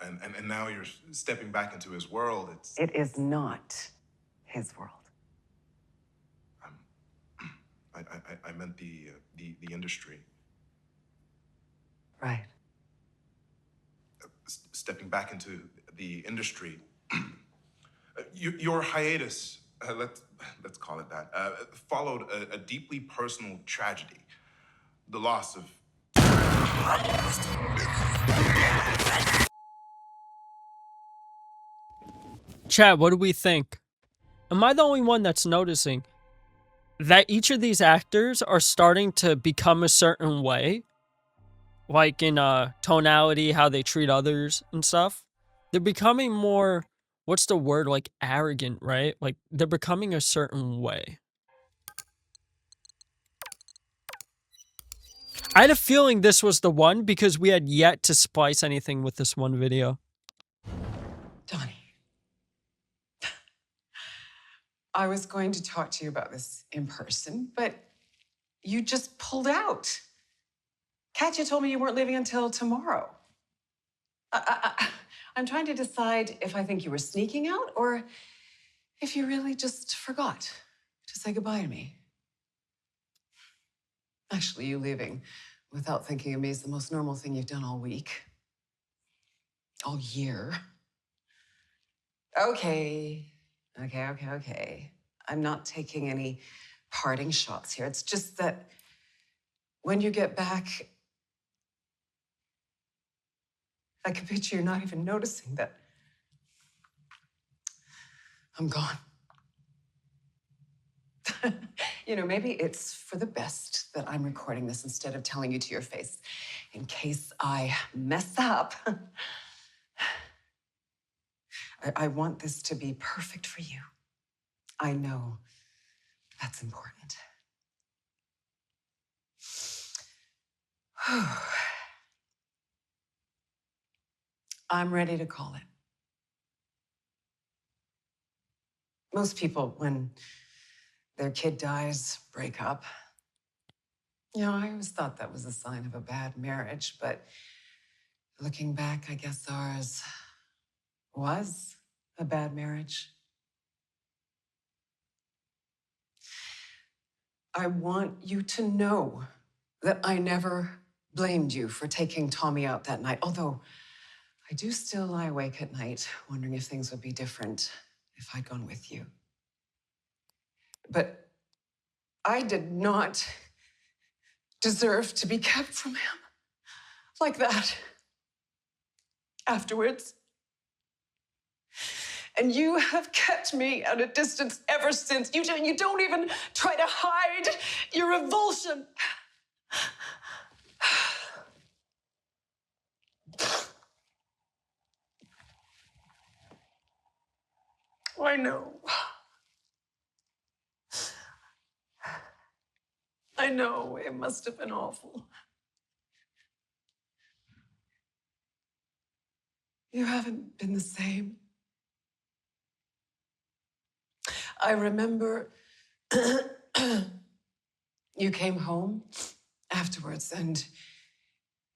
and now you're stepping back into his world. It is not his world. I meant the industry. Right. Stepping back into the industry. Your hiatus, let's call it that, followed a deeply personal tragedy, the loss of. Chad, what do we think? Am I the only one that's noticing that each of these actors are starting to become a certain way? Like in tonality, how they treat others and stuff? They're becoming more, what's the word, like arrogant, right? Like they're becoming a certain way. I had a feeling this was the one because we had yet to splice anything with this one video. Donnie, I was going to talk to you about this in person, but you just pulled out. Katya told me you weren't leaving until tomorrow. I'm trying to decide if I think you were sneaking out or if you really just forgot to say goodbye to me. Actually, you leaving without thinking of me is the most normal thing you've done all week. All year. Okay. I'm not taking any parting shots here. It's just that when you get back, I can picture you're not even noticing that I'm gone. You know, maybe it's for the best that I'm recording this instead of telling you to your face in case I mess up. I want this to be perfect for you. I know that's important. I'm ready to call it. Most people, when their kid dies, break up. You know, I always thought that was a sign of a bad marriage, but looking back, I guess ours was a bad marriage. I want you to know that I never blamed you for taking Tommy out that night, although I do still lie awake at night wondering if things would be different if I'd gone with you. But I did not deserve to be kept from him like that afterwards. And you have kept me at a distance ever since. You don't even try to hide your revulsion. I know. I know, it must have been awful. You haven't been the same. I remember you came home afterwards and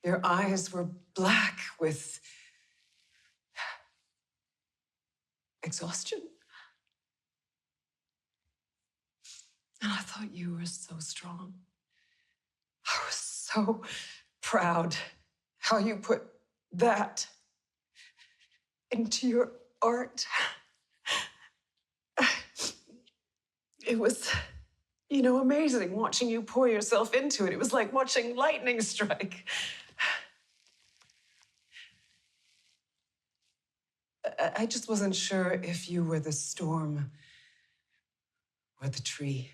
your eyes were black with exhaustion. And I thought you were so strong. I was so proud how you put that into your art. It was, you know, amazing watching you pour yourself into it. It was like watching lightning strike. I just wasn't sure if you were the storm or the tree.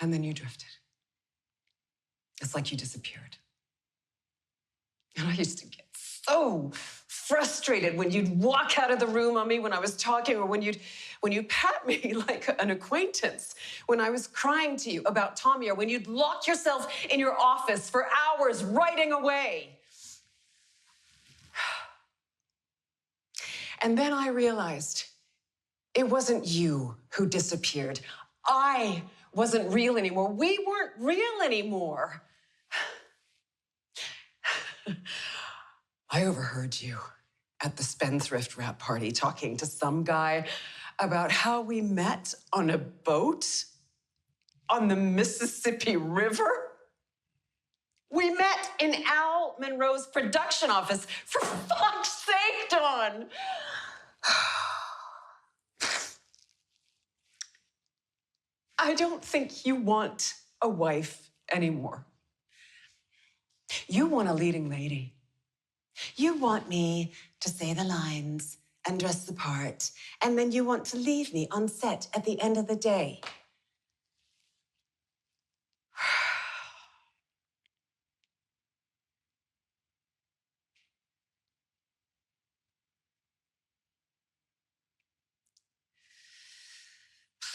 And then you drifted. It's like you disappeared. And I used to get so frustrated when you'd walk out of the room on me when I was talking, or when you'd pat me like an acquaintance, when I was crying to you about Tommy, or when you'd lock yourself in your office for hours writing away. And then I realized it wasn't you who disappeared. I wasn't real anymore. We weren't real anymore. I overheard you at the spendthrift wrap party talking to some guy about how we met on a boat on the Mississippi River. We met in Al Monroe's production office. For fuck's sake, Dawn! I don't think you want a wife anymore. You want a leading lady. You want me to say the lines and dress the part, and then you want to leave me on set at the end of the day.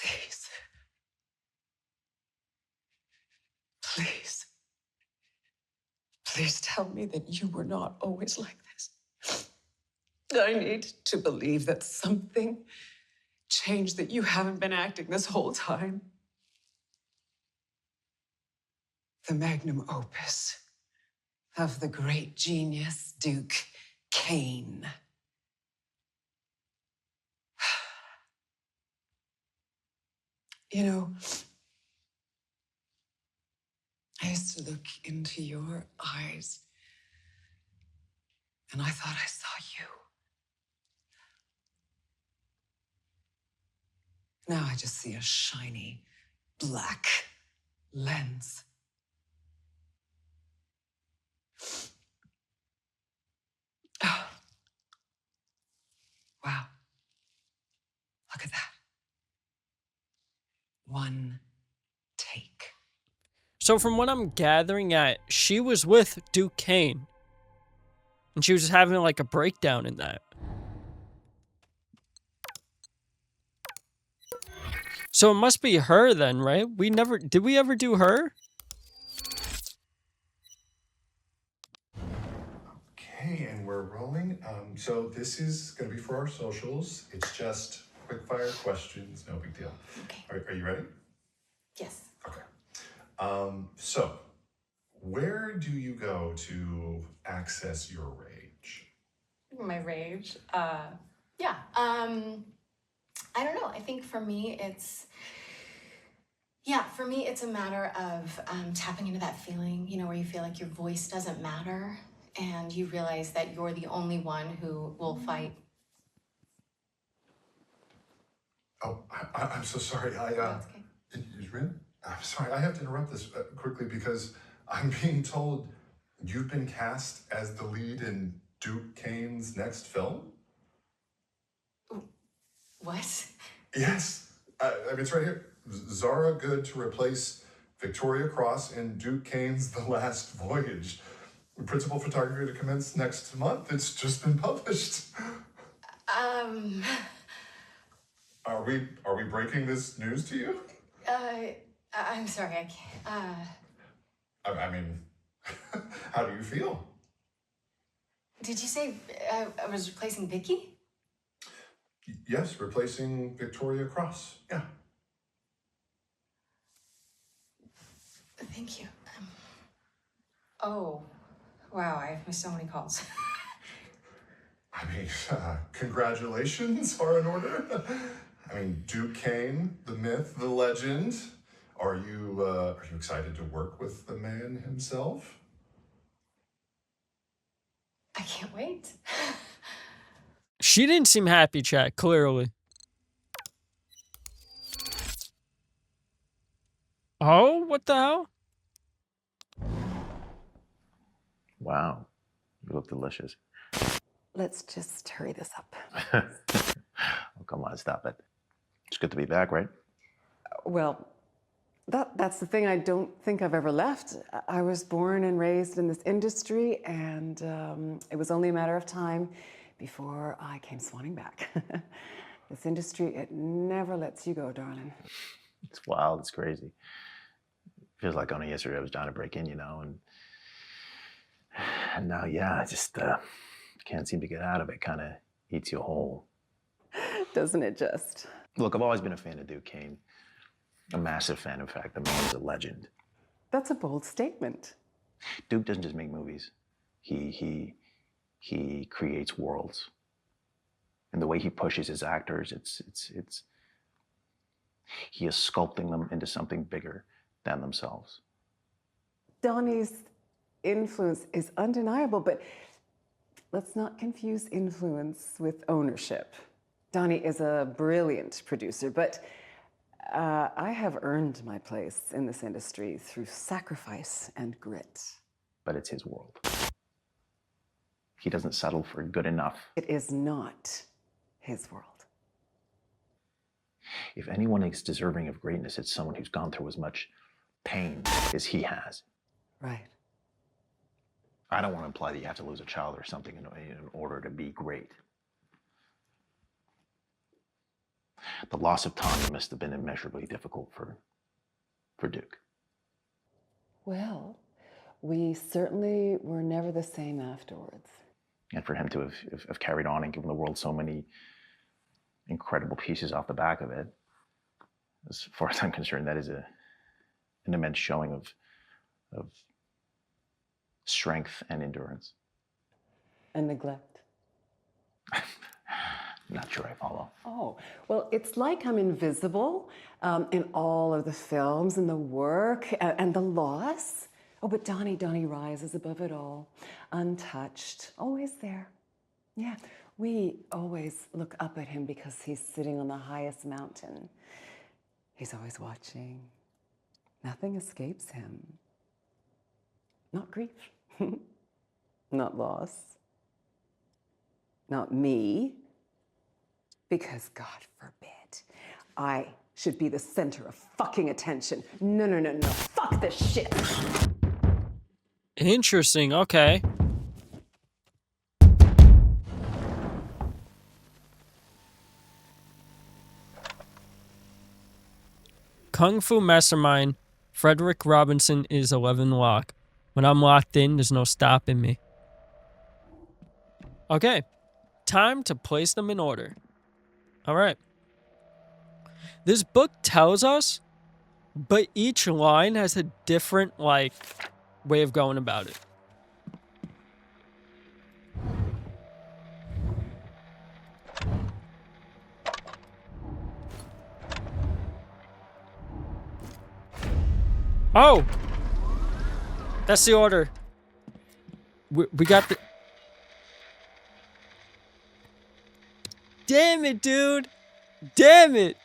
Please. Please. Please tell me that you were not always like this. I need to believe that something changed, that you haven't been acting this whole time. The magnum opus of the great genius Duke Kane. You know, I used to look into your eyes, and I thought I saw you. Now I just see a shiny black lens. Oh. Wow. Look at that. One take. So from what I'm gathering she was with Duke Kane. And she was just having like a breakdown in that. So it must be her then, right? Did we ever do her? Okay, and we're rolling. So this is gonna be for our socials. It's just quick fire questions, no big deal. Okay. Are you ready? Yes. Okay. So where do you go to access your rage? My rage. Yeah. I don't know. I think for me it's a matter of tapping into that feeling, where you feel like your voice doesn't matter and you realize that you're the only one who will fight. Oh, I'm so sorry. That's okay. Really? I'm sorry. I have to interrupt this quickly because I'm being told you've been cast as the lead in Duke Kane's next film. What? Yes, I mean, it's right here. Zara Good to replace Victoria Cross in Duke Kane's The Last Voyage. Principal photography to commence next month. It's just been published. Are we breaking this news to you? I'm sorry, I can't. I mean, how do you feel? Did you say I was replacing Vicky? Yes, replacing Victoria Cross. Yeah. Thank you. Oh, wow, I've missed so many calls. I mean, congratulations are in order. I mean, Duke Kane, the myth, the legend. Are you excited to work with the man himself? I can't wait. She didn't seem happy, chat, clearly. Oh, what the hell? Wow, you look delicious. Let's just hurry this up. Oh, come on, stop it. It's good to be back, right? Well, that's the thing I don't think I've ever left. I was born and raised in this industry, and it was only a matter of time before I came swanning back. This industry, it never lets you go, darling. It's wild, it's crazy. Feels like only yesterday I was trying to break in, and now, yeah, I just can't seem to get out of it. Kind of eats you whole. Doesn't it just? Look, I've always been a fan of Duke Kane. A massive fan, in fact. The man is a legend. That's a bold statement. Duke doesn't just make movies. He creates worlds, and the way he pushes his actors, it's he is sculpting them into something bigger than themselves. Donnie's influence is undeniable, but let's not confuse influence with ownership. Donnie is a brilliant producer, but I have earned my place in this industry through sacrifice and grit. But it's his world. He doesn't settle for good enough. It is not his world. If anyone is deserving of greatness, it's someone who's gone through as much pain as he has. Right. I don't want to imply that you have to lose a child or something in order to be great. The loss of Tommy must have been immeasurably difficult for Duke. Well, we certainly were never the same afterwards. And for him to have carried on and given the world so many incredible pieces off the back of it, as far as I'm concerned, that is an immense showing of strength and endurance. And neglect. Not sure I follow. Oh, well, it's like I'm invisible in all of the films and the work and the loss. Oh, but Donnie rises above it all, untouched, always there. Yeah, we always look up at him because he's sitting on the highest mountain. He's always watching. Nothing escapes him. Not grief, not loss, not me. Because God forbid, I should be the center of fucking attention. No. Fuck this shit. Interesting. Okay. Kung Fu Mastermind Frederick Robinson is 11 lock. When I'm locked in, there's no stopping me. Okay. Time to place them in order. All right. This book tells us, but each line has a different, way of going about it. Oh! That's the order. We got the... Damn it, dude! Damn it!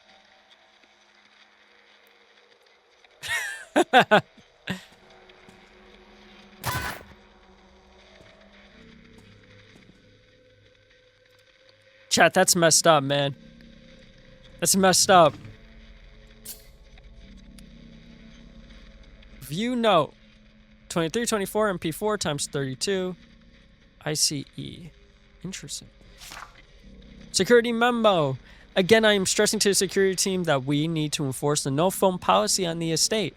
Chat, that's messed up, man. That's messed up. View note. 2324 MP4 times 32. ICE. Interesting. Security memo. Again, I am stressing to the security team that we need to enforce the no phone policy on the estate.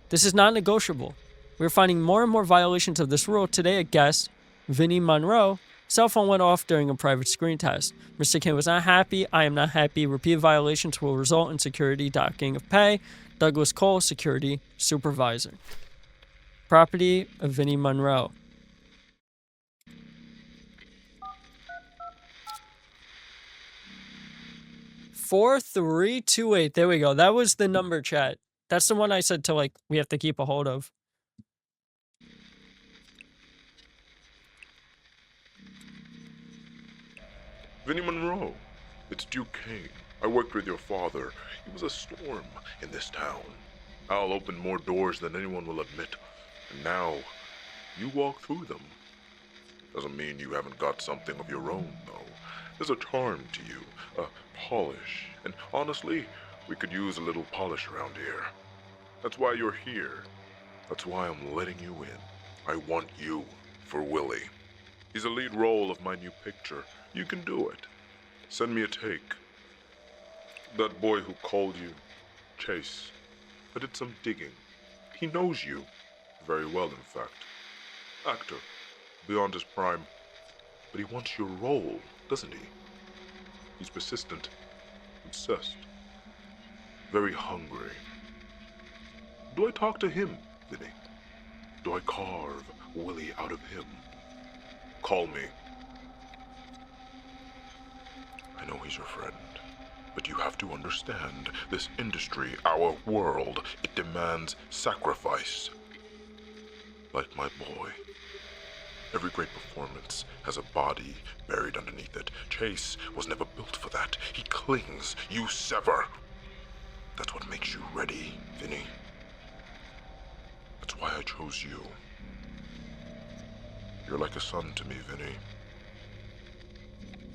This is not negotiable. We're finding more and more violations of this rule. Today, a guest, Vinnie Monroe, cell phone went off during a private screen test. Mr. King was not happy. I am not happy. Repeated violations will result in security docking of pay. Douglas Cole, security supervisor. Property of Vinnie Monroe. Four, 3, 2, 8. There we go. That was the number, chat. That's the one I said to, we have to keep a hold of. Vinnie Monroe, it's Duke Kane. I worked with your father. He was a storm in this town. Al opened more doors than anyone will admit. And now, you walk through them. Doesn't mean you haven't got something of your own, though. There's a charm to you, a polish. And honestly, we could use a little polish around here. That's why you're here. That's why I'm letting you in. I want you for Willie. He's the lead role of my new picture. You can do it. Send me a take. That boy who called you, Chase. I did some digging. He knows you. Very well, in fact. Actor. Beyond his prime. But he wants your role, doesn't he? He's persistent. Obsessed. Very hungry. Do I talk to him, Vinny? Do I carve Willie out of him? Call me. I know he's your friend, but you have to understand, this industry, our world, it demands sacrifice. Like my boy. Every great performance has a body buried underneath it. Chase was never built for that. He clings, you sever. That's what makes you ready, Vinny. That's why I chose you. You're like a son to me, Vinny.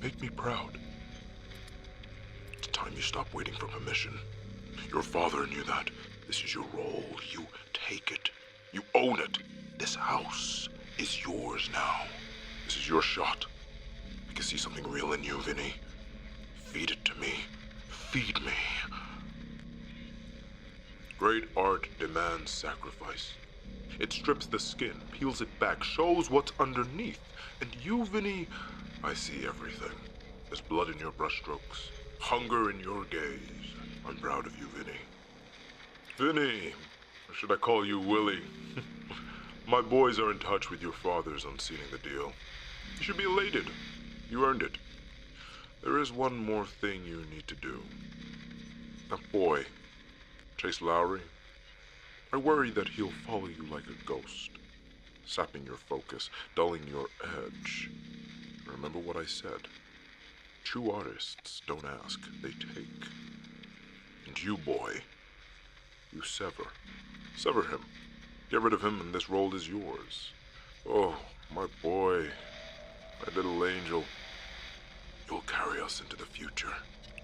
Make me proud. It's time you stop waiting for permission. Your father knew that. This is your role. You take it. You own it. This house is yours now. This is your shot. I can see something real in you, Vinny. Feed it to me. Feed me. Great art demands sacrifice. It strips the skin, peels it back, shows what's underneath. And you, Vinny, I see everything. There's blood in your brushstrokes, hunger in your gaze. I'm proud of you, Vinny. Vinny, or should I call you Willie? My boys are in touch with your fathers on sealing the deal. You should be elated. You earned it. There is one more thing you need to do. That boy, Chase Lowry, I worry that he'll follow you like a ghost, sapping your focus, dulling your edge. Remember what I said. True artists don't ask, they take. And you, boy, you sever. Sever him. Get rid of him and this role is yours. Oh, my boy, my little angel. You'll carry us into the future.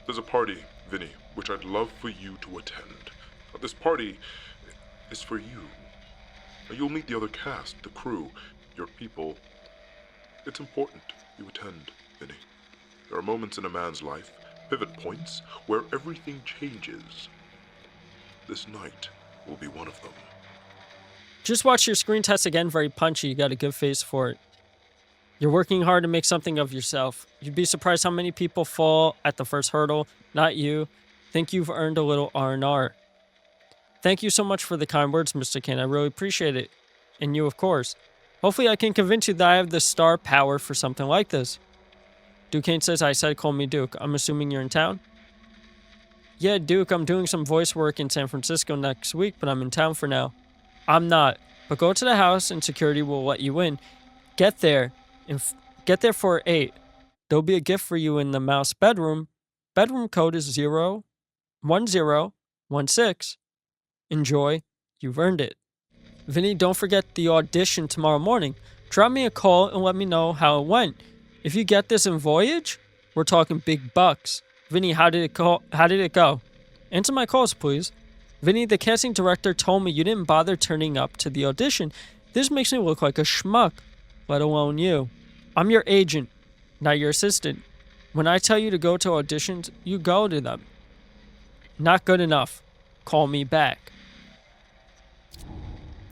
There's a party, Vinny, which I'd love for you to attend. This party is for you. You'll meet the other cast, the crew, your people. It's important you attend, Vinny. There are moments in a man's life, pivot points, where everything changes. This night will be one of them. Just watch your screen test again, very punchy. You got a good face for it. You're working hard to make something of yourself. You'd be surprised how many people fall at the first hurdle. Not you. Think you've earned a little R&R. Thank you so much for the kind words, Mr. Kane. I really appreciate it. And you, of course. Hopefully I can convince you that I have the star power for something like this. Duquesne says, I said call me Duke. I'm assuming you're in town? Yeah, Duke, I'm doing some voice work in San Francisco next week, but I'm in town for now. I'm not. But go to the house and security will let you in. Get there. Get there for 8. There'll be a gift for you in the mouse bedroom. Bedroom code is 01016. Enjoy. You've earned it. Vinny, don't forget the audition tomorrow morning. Drop me a call and let me know how it went. If you get this in Voyage, we're talking big bucks. Vinny, how did it go? Answer my calls, please. Vinny, the casting director told me you didn't bother turning up to the audition. This makes me look like a schmuck, let alone you. I'm your agent, not your assistant. When I tell you to go to auditions, you go to them. Not good enough. Call me back.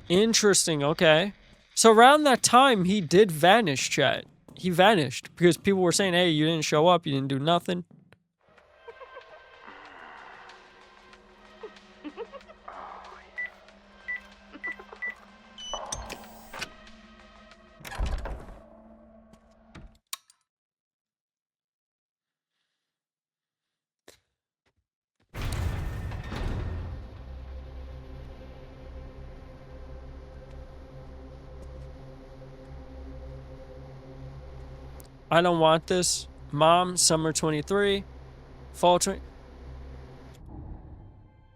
Interesting, okay. So around that time, he did vanish, chat. He vanished because people were saying, hey, you didn't show up, you didn't do nothing. I don't want this. Mom, summer 23. Fall 20.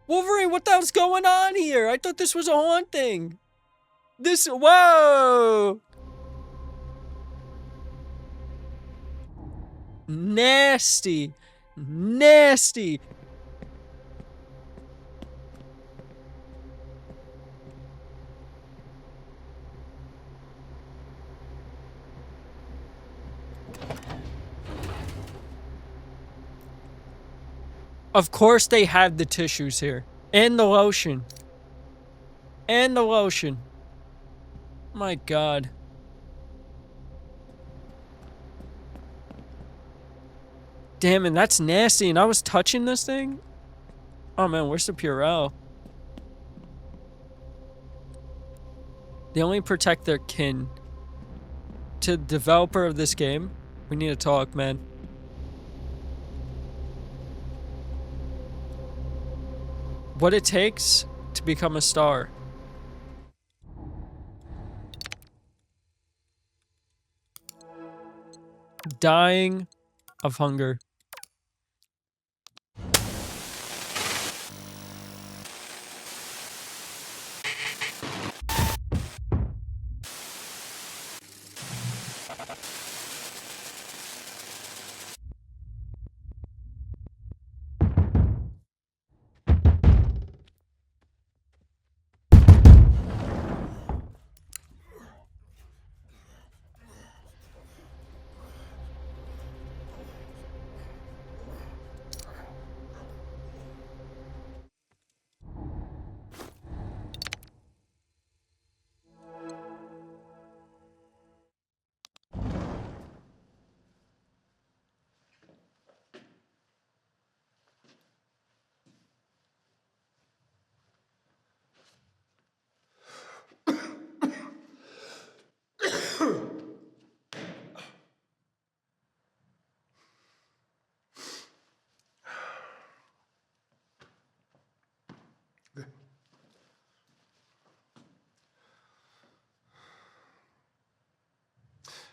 Wolverine, what the hell's going on here? I thought this was a haunting. Whoa! Nasty. Nasty. Of course they have the tissues here. And the lotion. And the lotion. My God. Damn, and that's nasty. And I was touching this thing? Oh man, where's the Purell? They only protect their kin. to the developer of this game. We need to talk, man. What it takes to become a star. Dying of hunger.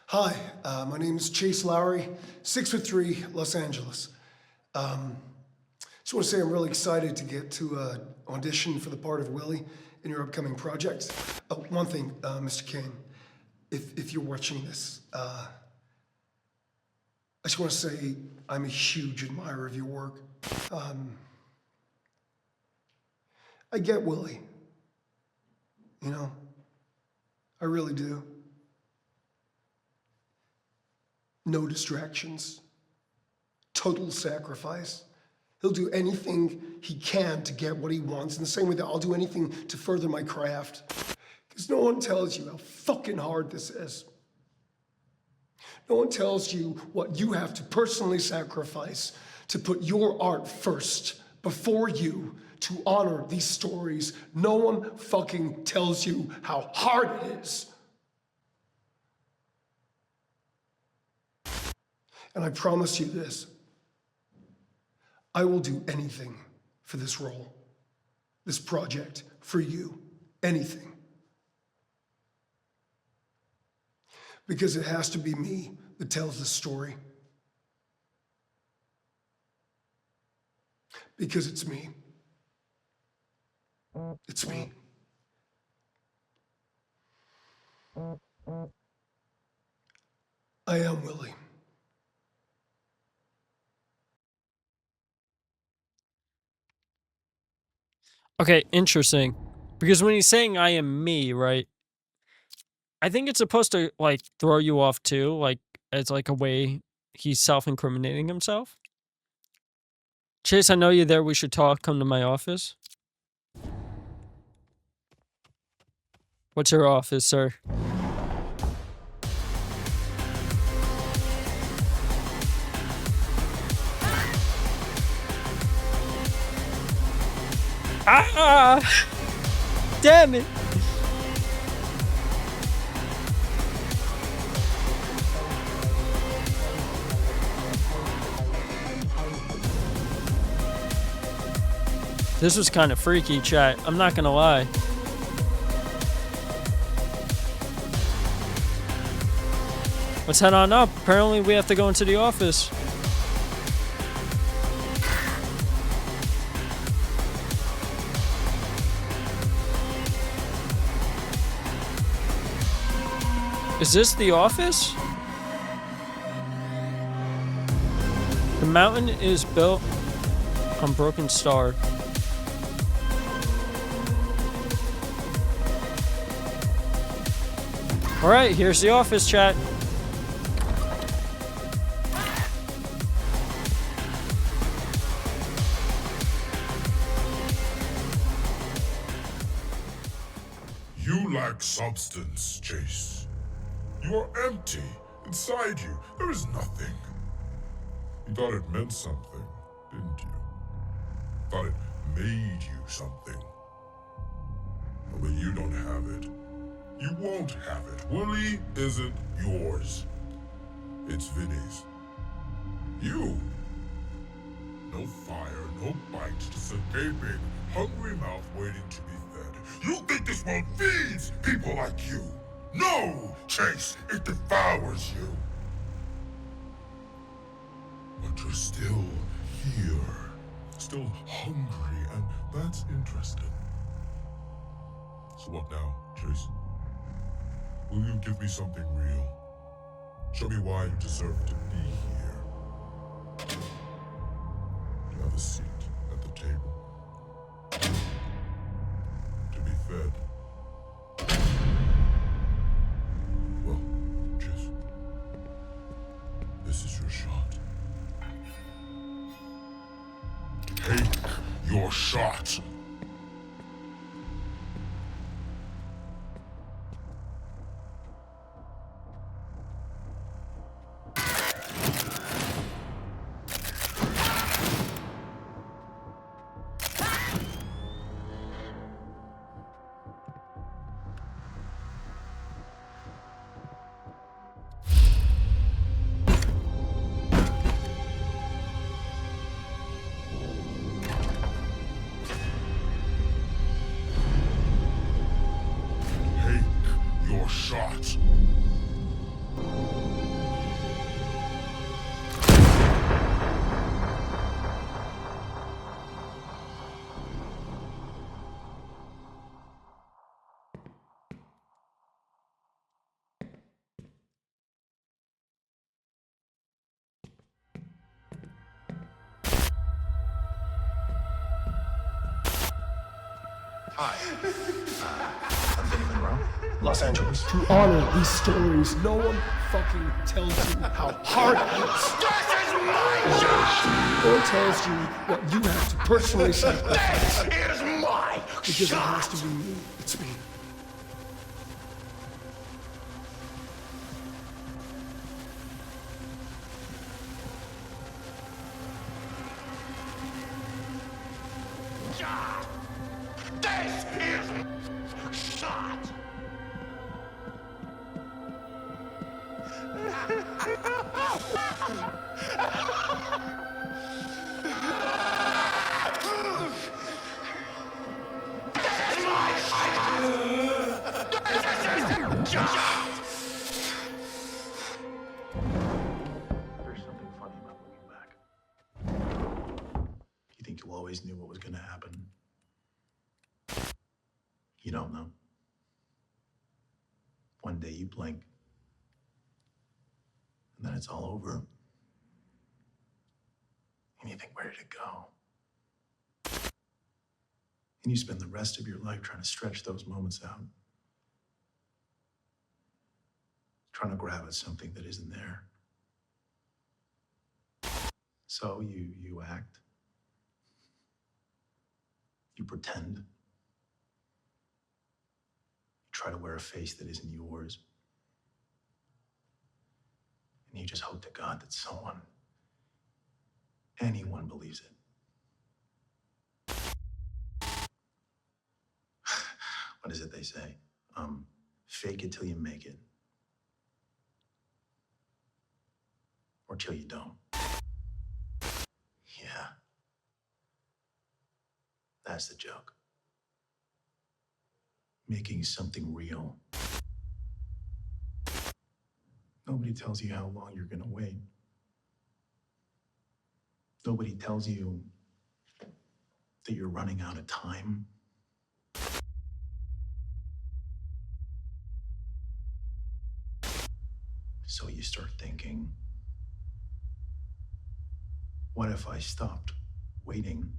Hi, my name is Chase Lowry, 6'3", Los Angeles. Just want to say I'm really excited to get to audition for the part of Willie in your upcoming project. One thing, Mr. Kane, if you're watching this, I just want to say I'm a huge admirer of your work. I get Willie, you know, I really do. No distractions, total sacrifice. He'll do anything he can to get what he wants in the same way that I'll do anything to further my craft. Because no one tells you how fucking hard this is. No one tells you what you have to personally sacrifice to put your art first before you to honor these stories. No one fucking tells you how hard it is. And I promise you this, I will do anything for this role, this project, for you, anything. Because it has to be me that tells the story. Because it's me. It's me. I am Willie. Okay, interesting. Because when he's saying I am me, right? I think it's supposed to, like, throw you off too. Like, it's like a way he's self-incriminating himself. Chase, I know you're there. We should talk. Come to my office. What's your office, sir? Ah! Damn it! This was kind of freaky, chat. I'm not gonna lie. Let's head on up. Apparently, we have to go into the office. Is this the office? The mountain is built on Broken Star. Alright, here's the office, chat. You lack substance, Chase. You are empty. Inside you, there is nothing. You thought it meant something, didn't you? Thought it made you something. But you don't have it. You won't have it. Willie isn't yours. It's Vinny's. You. No fire, no bite, just a gaping, hungry mouth waiting to be fed. You think this world feeds people like you? No, Chase, it devours you. But you're still here, still hungry, and that's interesting. So what now, Chase? Will you give me something real? Show me why you deserve to be here. You have a seat at the table. To be fed. Well, Chase, this is your shot. Take your shot. Take your shot. Hi. I'm Vinny Monroe. Los Angeles. To honor these stories, no one fucking tells you how hard it is. This is my shot! Or tells you what you have to personally sacrifice. This is my Because it shot! has to be me. It's me. Shot! This is shot! There's something funny about looking back. You think you always knew what was going to happen. You don't know. One day you blink, and then it's all over. And you think, where did it go? And you spend the rest of your life trying to stretch those moments out. Trying to grab at something that isn't there. So you act. You pretend. You try to wear a face that isn't yours. And you just hope to God that someone, anyone believes it. What is it they say? Fake it till you make it. Or till you don't. Yeah. That's the joke. Making something real. Nobody tells you how long you're gonna wait. Nobody tells you that you're running out of time. So you start thinking, what if I stopped waiting?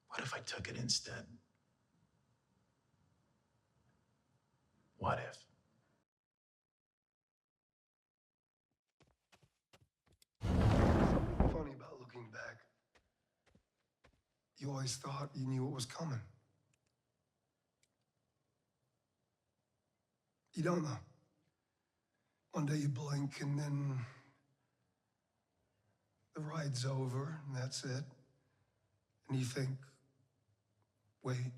What if I took it instead? What if? Something funny about looking back. You always thought you knew what was coming. You don't know. One day you blink and then the ride's over and that's it. And you think, wait,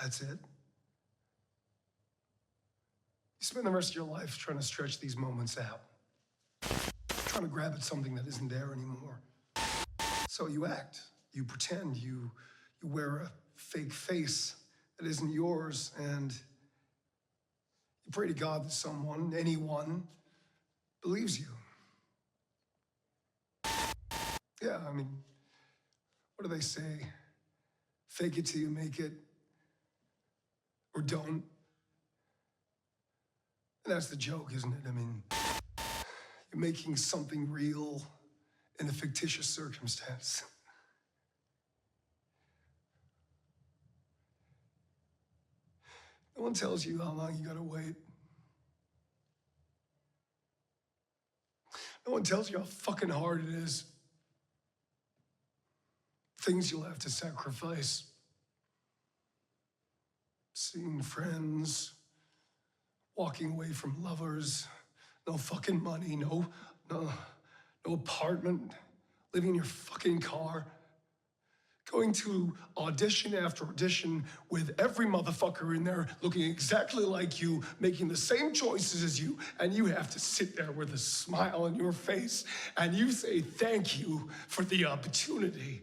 That's it. You spend the rest of your life trying to stretch these moments out, trying to grab at something that isn't there anymore. So you act, you pretend, you wear a fake face that isn't yours, and you pray to God that someone, anyone, believes you. Yeah, I mean, what do they say? Fake it till you make it, or don't. And that's the joke, isn't it? I mean, you're making something real in a fictitious circumstance. No one tells you how long you gotta wait. No one tells you how fucking hard it is. Things you'll have to sacrifice. Seeing friends, walking away from lovers, no fucking money, no apartment, living in your fucking car, going to audition after audition with every motherfucker in there looking exactly like you, making the same choices as you, and you have to sit there with a smile on your face and you say thank you for the opportunity.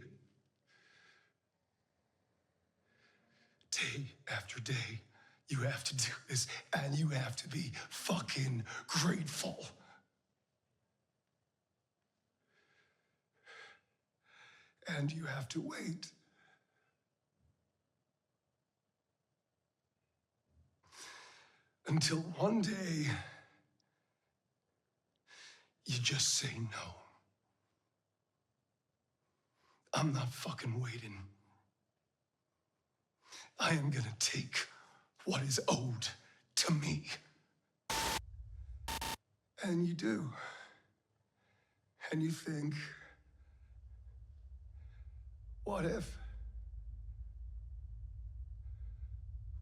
Day after day, you have to do this, and you have to be fucking grateful. And you have to wait. Until one day, you just say no. I'm not fucking waiting. I am gonna take what is owed to me. And you do. And you think, what if?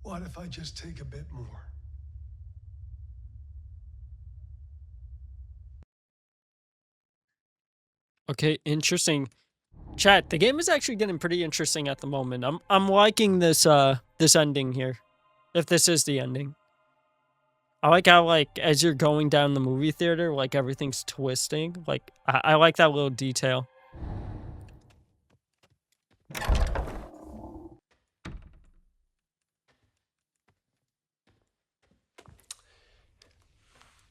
What if I just take a bit more? Okay, interesting. Chat, the game is actually getting pretty interesting at the moment. I'm liking this this ending here. If this is the ending. I like how, like, as you're going down the movie theater, like, everything's twisting. Like, I like that little detail.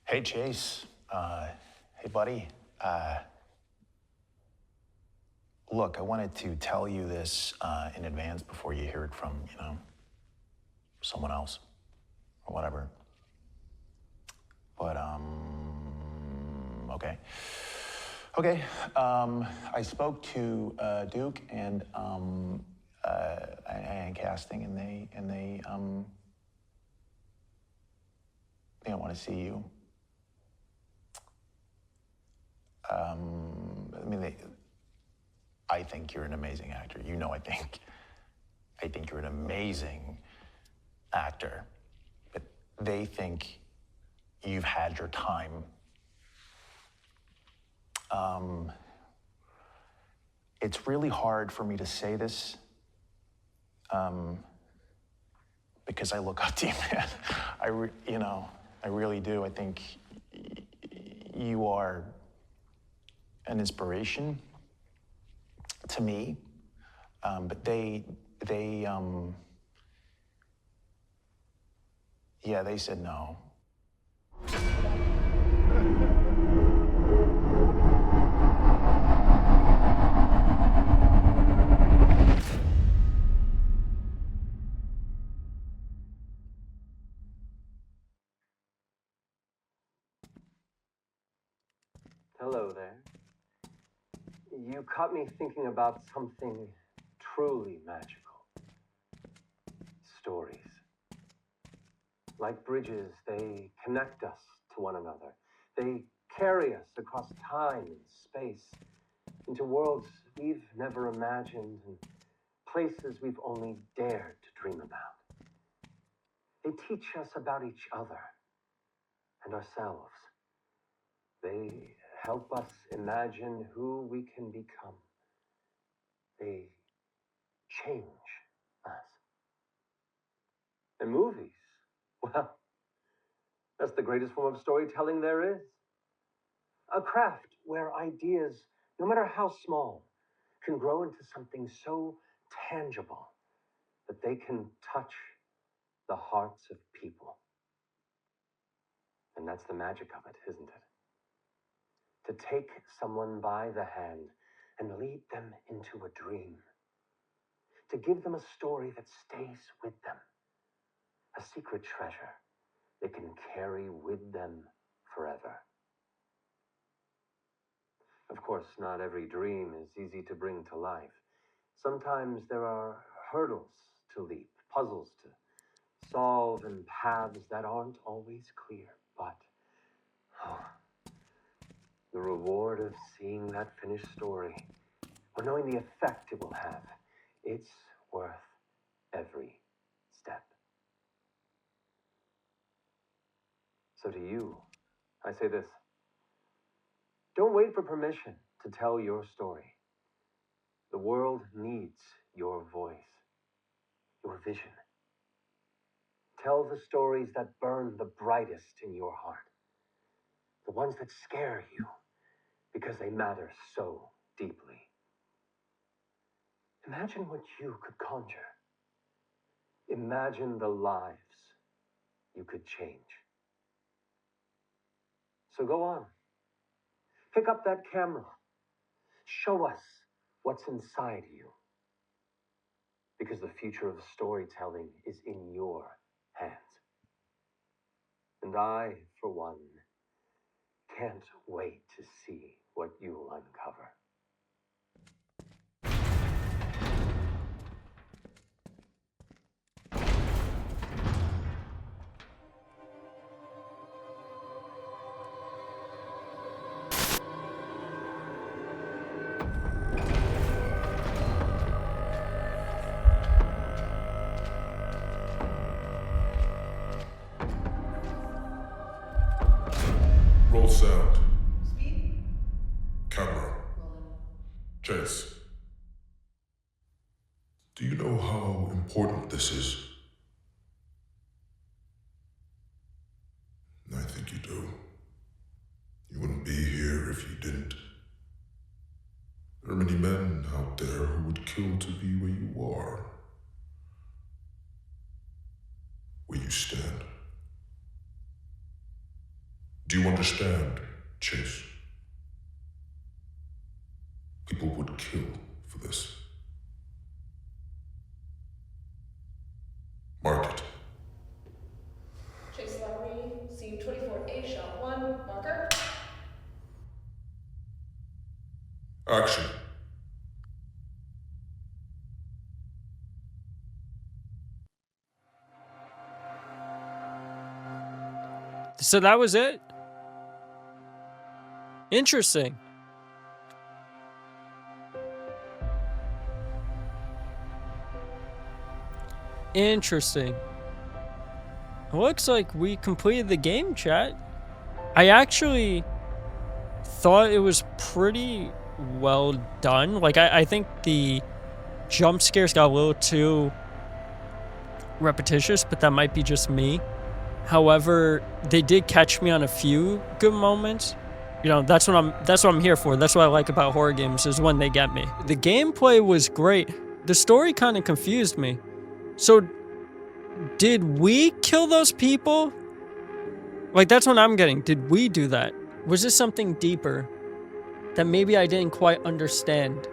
Hey, Chase. Hey, buddy. Look, I wanted to tell you this in advance before you hear it from, someone else or whatever. But, okay. Okay, I spoke to Duke and casting, and they don't want to see you. I think you're an amazing actor. I think you're an amazing actor. But they think you've had your time. It's really hard for me to say this because I look up to you, man. I really do. I think you are an inspiration to me. But they said no. Hello there. You caught me thinking about something truly magical. Stories. Like bridges, they connect us to one another. They carry us across time and space into worlds we've never imagined and places we've only dared to dream about. They teach us about each other and ourselves. They help us imagine who we can become. They change us. And movies, well, that's the greatest form of storytelling there is. A craft where ideas, no matter how small, can grow into something so tangible that they can touch the hearts of people. And that's the magic of it, isn't it? To take someone by the hand and lead them into a dream. To give them a story that stays with them. A secret treasure they can carry with them forever. Of course, not every dream is easy to bring to life. Sometimes there are hurdles to leap, puzzles to solve, and paths that aren't always clear. But the reward of seeing that finished story, or knowing the effect it will have, it's worth every step. So to you, I say this. Don't wait for permission to tell your story. The world needs your voice, your vision. Tell the stories that burn the brightest in your heart. The ones that scare you because they matter so deeply. Imagine what you could conjure. Imagine the lives you could change. So go on. Pick up that camera. Show us what's inside you. Because the future of storytelling is in your hands. And I, for one, can't wait to see what you'll uncover. Roll sound. Camera. Chase. Do you know how important this is? I think you do. You wouldn't be here if you didn't. There are many men out there who would kill to be where you are. Where you stand. Do you understand, Chase? People would kill for this. Mark it. Chase Lowry, scene 24A, shot 1, marker. Action. So that was it. Interesting. Interesting. It looks like we completed the game, chat. I actually thought it was pretty well done. Like, I think the jump scares got a little too repetitious, but that might be just me. However, they did catch me on a few good moments. You know, that's what I'm here for. That's what I like about horror games, is when they get me. The gameplay was great. The story kind of confused me. So, did we kill those people? Like, that's what I'm getting. Did we do that? Was this something deeper that maybe I didn't quite understand?